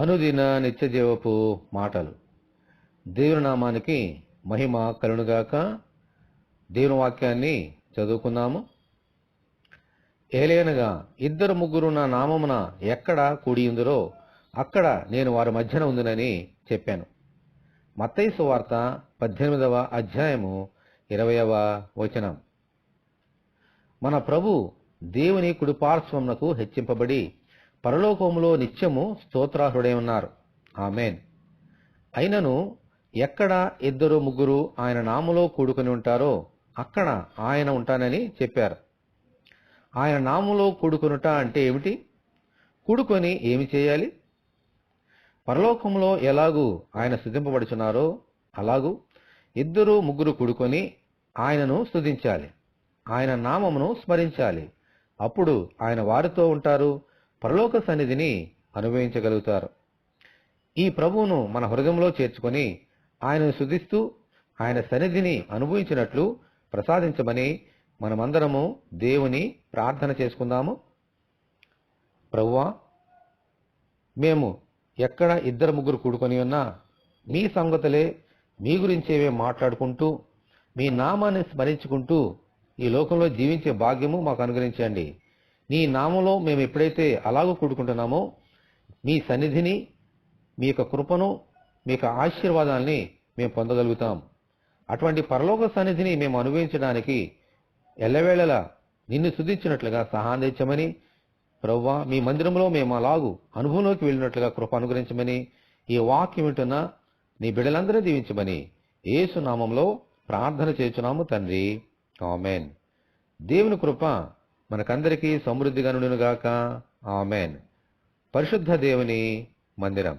అనుదిన నిత్యజీవపు మాటలు. దేవుని నామానికి మహిమ కలుగునుగాక. దేవుని వాక్యాన్ని చదువుకుందాము. ఏలయనగా ఇద్దరు ముగ్గురు నా నామమున ఎక్కడ కూడియుందురో అక్కడ నేను వారి మధ్యన ఉందునని చెప్పాను. మత్తయి సువార్త 18వ అధ్యాయము 20వ వచనం. మన ప్రభు దేవుని కుడిపార్శ్వమునకు హెచ్చింపబడి పరలోకములో నిత్యము స్తోత్రార్హుడై ఉన్నారు. ఆమేన్. అయినను ఎక్కడ ఇద్దరు ముగ్గురు ఆయన నామములో కూడుకొని ఉంటారో అక్కడ ఆయన ఉంటానని చెప్పారు. ఆయన నామములో కూడుకొనుట అంటే ఏమిటి? కూడుకొని ఏమి చేయాలి? పరలోకములో ఎలాగూ ఆయన స్తుతింపబడుచున్నారో అలాగూ ఇద్దరు ముగ్గురు కూడుకొని ఆయనను స్తుతించాలి, ఆయన నామమును స్మరించాలి. అప్పుడు ఆయన వారితో ఉంటారు, పరలోక సన్నిధిని అనుభవించగలుగుతారు. ఈ ప్రభువును మన హృదయంలో చేర్చుకొని ఆయనను స్తుతిస్తూ ఆయన సన్నిధిని అనుభవించినట్లు ప్రసాదించమని మనమందరము దేవుని ప్రార్థన చేసుకుందాము. ప్రభువా, మేము ఎక్కడ ఇద్దరు ముగ్గురు కూడుకొని ఉన్నా మీ సంగతులే, మీ గురించేవే మాట్లాడుకుంటూ మీ నామాన్ని స్మరించుకుంటూ ఈ లోకంలో జీవించే భాగ్యము మాకు అనుగ్రహించండి. నీ నామంలో మేము ఎప్పుడైతే అలాగూ కూడుకుంటున్నామో మీ సన్నిధిని, మీ యొక్క కృపను, మీ యొక్క ఆశీర్వాదాల్ని మేము పొందగలుగుతాం. అటువంటి పరలోక సన్నిధిని మేము అనుభవించడానికి ఎల్లవేళలా నిన్ను స్తుతించినట్లుగా సహాయం తెచ్చమని, ప్రభువా, మీ మందిరంలో మేము అలాగూ అనుభవంలోకి వెళ్ళినట్లుగా కృప అనుగ్రహించమని, ఈ వాక్యం వింటున్న నీ బిడ్డలందరూ దీవించమని యేసు నామంలో ప్రార్థన చేస్తున్నాము తండ్రి. ఆమేన్. దేవుని కృప మనకందరికీ సమృద్ధిగా నుండునుగాక. ఆమేన్. పరిశుద్ధ దేవుని మందిరం.